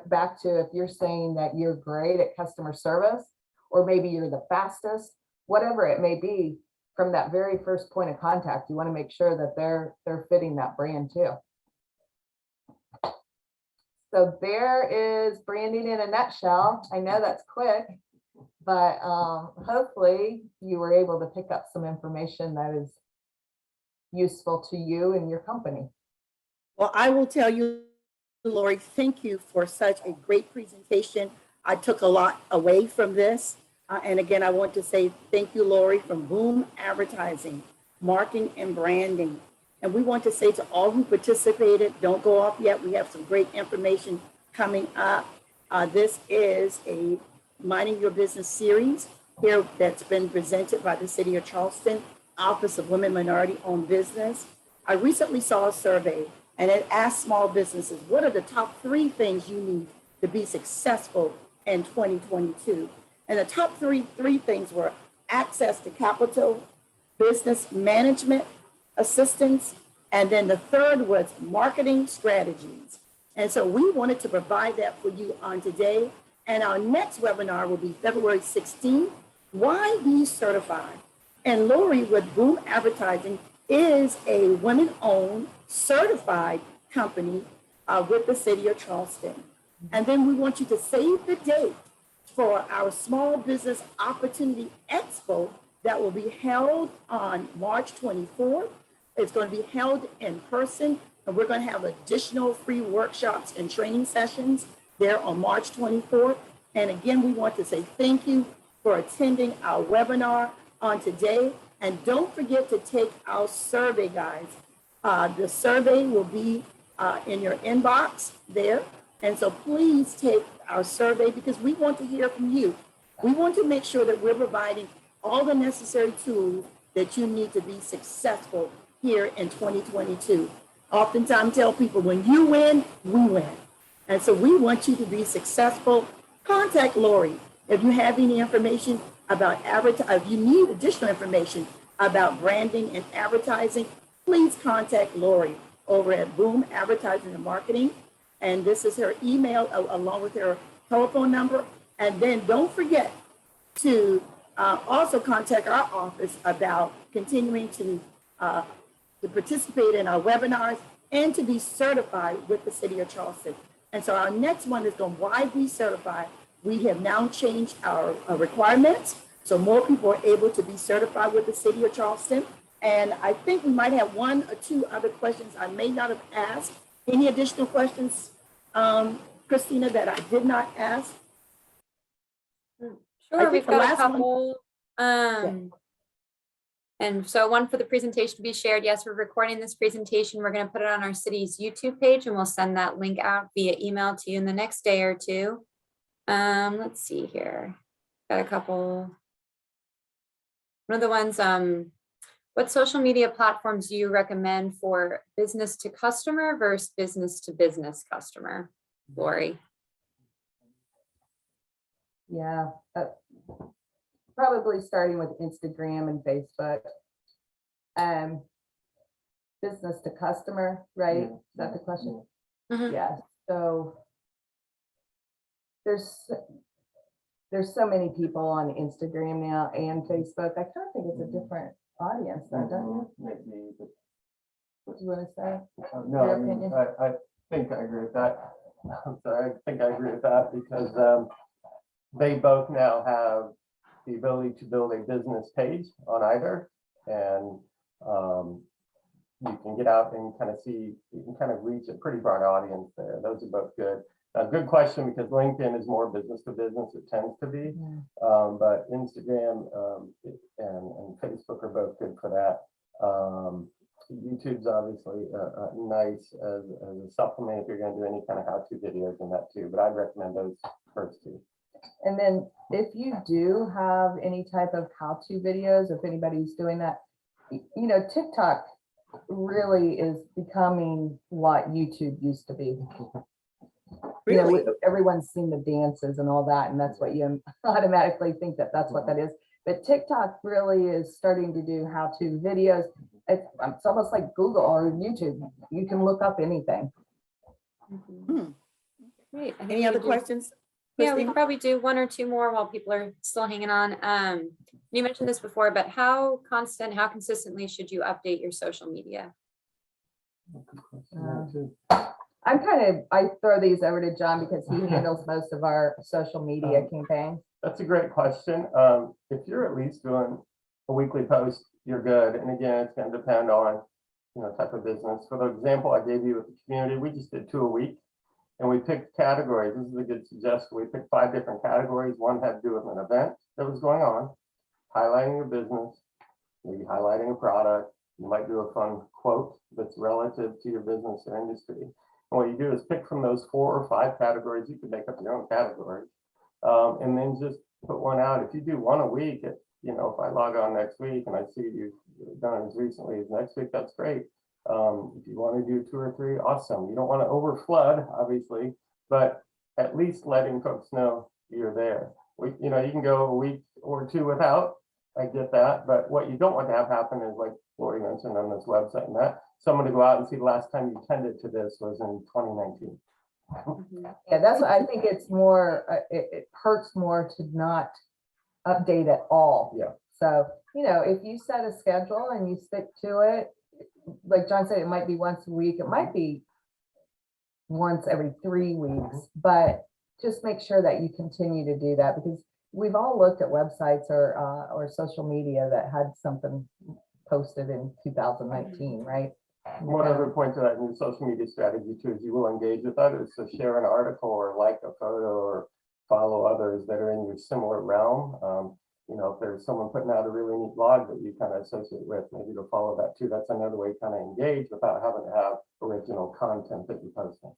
Back to if you're saying that you're great at customer service, or maybe you're the fastest, whatever it may be, from that very first point of contact, you want to make sure that they're fitting that brand too. So there is branding in a nutshell. I know that's quick, but hopefully you were able to pick up some information that is useful to you and your company. Well, I will tell you, Lori, thank you for such a great presentation. I took a lot away from this. And again, I want to say thank you, Lori, from Boom Advertising, Marketing and Branding. And we want to say to all who participated, don't go off yet. We have some great information coming up. This is a Minding Your Business series here that's been presented by the City of Charleston, Office of Women Minority Owned Business. I recently saw a survey and it asked small businesses, what are the top 3 things you need to be successful in 2022? And the top three things were access to capital, business management assistance, and then the third was marketing strategies. And so we wanted to provide that for you on today. And our next webinar will be February 16th, Why Be Certified? And Lori with Boom Advertising is a women-owned certified company with the City of Charleston. And then we want you to save the date for our Small Business Opportunity Expo that will be held on March 24th. It's going to be held in person, and we're going to have additional free workshops and training sessions there on March 24th. And again, we want to say thank you for attending our webinar on today. And don't forget to take our survey, guys. The survey will be in your inbox there. And so please take our survey because we want to hear from you. We want to make sure that we're providing all the necessary tools that you need to be successful here in 2022. Oftentimes tell people when you win, we win. And so we want you to be successful. Contact Lori if you have any information about advertising. If you need additional information about branding and advertising, please contact Lori over at Boom Advertising and Marketing. And this is her email along with her telephone number. And then don't forget to also contact our office about continuing to participate in our webinars and to be certified with the City of Charleston. And so our next one is going, Why Be Certified? We have now changed our requirements, so more people are able to be certified with the City of Charleston. And I think we might have 1 or 2 other questions I may not have asked. Any additional questions, Christina, that I did not ask? Sure, we've got a couple. And so one for the presentation to be shared. Yes, we're recording this presentation. We're going to put it on our city's YouTube page and we'll send that link out via email to you in the next day or 2. Let's see here. Got a couple. One of the ones, what social media platforms do you recommend for business to customer versus business to business customer? Lori. Yeah, probably starting with Instagram and Facebook. Business to customer, right? Is that the question? Mhm. Yeah. So there's so many people on Instagram now and Facebook. I kind of think it's a different audience, though, don't you? Maybe, but What do you want to say? no, Your I mean, opinion? I think I agree with that. I'm sorry, I think I agree with that because they both now have the ability to build a business page on either, and you can get out and kind of see, you can kind of reach a pretty broad audience there. Those are both good. A good question because LinkedIn is more business to business, it tends to be, but Instagram and Facebook are both good for that. YouTube's obviously nice as a supplement if you're going to do any kind of how-to videos and that too, but I'd recommend those first 2. And then if you do have any type of how-to videos, if anybody's doing that, you know, TikTok really is becoming what YouTube used to be. Really? You know, everyone's seen the dances and all that, and that's what you automatically think that that's what that is. But TikTok really is starting to do how-to videos. It's almost like Google or YouTube. You can look up anything. Great. I think Any we other do- questions? Yeah, we Christina? can probably do 1 or 2 more while people are still hanging on. You mentioned this before, but how consistently should you update your social media? I throw these over to John because he handles most of our social media campaigns. That's a great question. If you're at least doing a weekly post, you're good. And again, it's going to depend on, you know, type of business. For the example I gave you with the community, we just did 2 a week and we picked categories. This is a good suggestion. We picked 5 different categories. One had to do with an event that was going on, highlighting your business, maybe highlighting a product, You might do a fun quote that's relative to your business or industry. And what you do is pick from those 4 or 5 categories. You can make up your own category, and then just put one out. If you do one a week, if I log on next week and I see you've done it as recently as next week, that's great. If you want to do 2 or 3, awesome. You don't want to overflood, obviously, but at least letting folks know you're there. You can go a week or 2 without. I get that, but what you don't want to have happen is, like Lori mentioned on this website, and that someone to go out and see the last time you tended to this was in 2019. Yeah, that's what I think. It's more, it hurts more to not update at all. Yeah. So, if you set a schedule and you stick to it, like John said, it might be once a week, it might be once every 3 weeks, but just make sure that you continue to do that, because we've all looked at websites or social media that had something posted in 2019, right? One other point to that new social media strategy too is you will engage with others. So share an article or like a photo or follow others that are in your similar realm. If there's someone putting out a really neat blog that you kind of associate with, maybe to follow that too. That's another way to kind of engage without having to have original content that you're posting.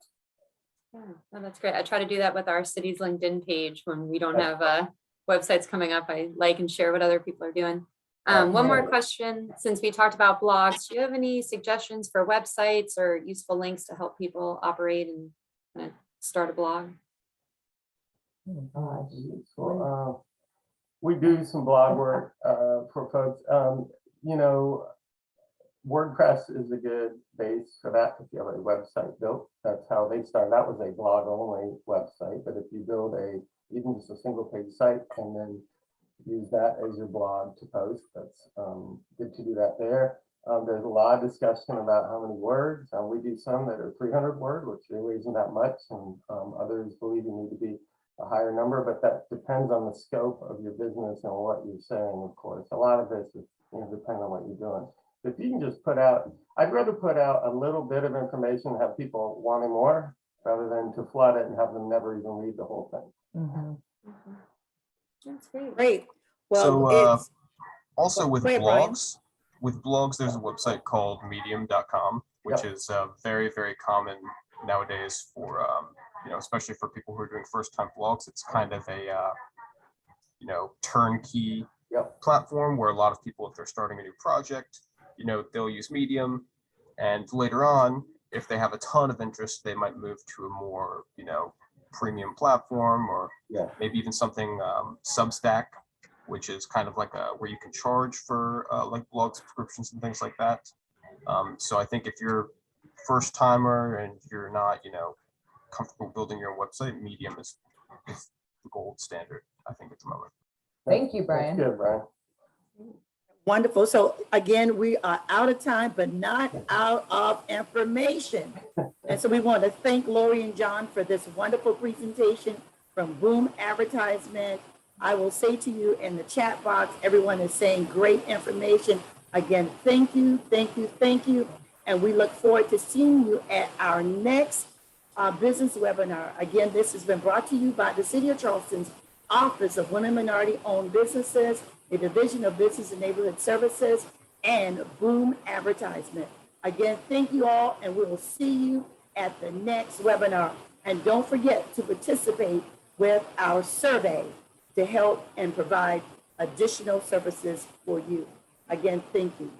Yeah, well, that's great. I try to do that with our city's LinkedIn page when we don't have websites coming up. I like and share what other people are doing. One more question, since we talked about blogs, do you have any suggestions for websites or useful links to help people operate and kind of start a blog? We do some blog work for folks. WordPress is a good base for that. If you have a website built, that's how they started. That was a blog only website, but if you build even just a single page site and then use that as your blog to post, that's good to do that there. There's a lot of discussion about how many words. We do some that are 300 word, which really isn't that much, and others believe you need to be a higher number, but that depends on the scope of your business and what you're saying, of course. A lot of this is depending on what you're doing. If you can just put out, I'd rather put out a little bit of information and have people wanting more rather than to flood it and have them never even read the whole thing. That's great. Great. Well, So also with blogs, there's a website called medium.com, which is very, very common nowadays for, especially for people who are doing first-time blogs. It's kind of a, turnkey platform where a lot of people, if they're starting a new project, they'll use Medium, and later on, if they have a ton of interest, they might move to a more, premium platform, or maybe even something Substack, which is kind of like where you can charge for like blog subscriptions and things like that. So I think if you're first timer and you're not, comfortable building your own website, Medium is the gold standard, I think, at the moment. Thank you, Brian. That's good, Brian. wonderful. So again, we are out of time, but not out of information. And so we want to thank Lori and John for this wonderful presentation from Boom Advertisement. I will say to you in the chat box, everyone is saying great information. Again, thank you, thank you, thank you. And we look forward to seeing you at our next business webinar. Again, this has been brought to you by the City of Charleston's Office of Women Minority-Owned Businesses, the Division of Business and Neighborhood Services, and Boom Advertisement. Again, thank you all, and we will see you at the next webinar. And don't forget to participate with our survey to help and provide additional services for you. Again, thank you.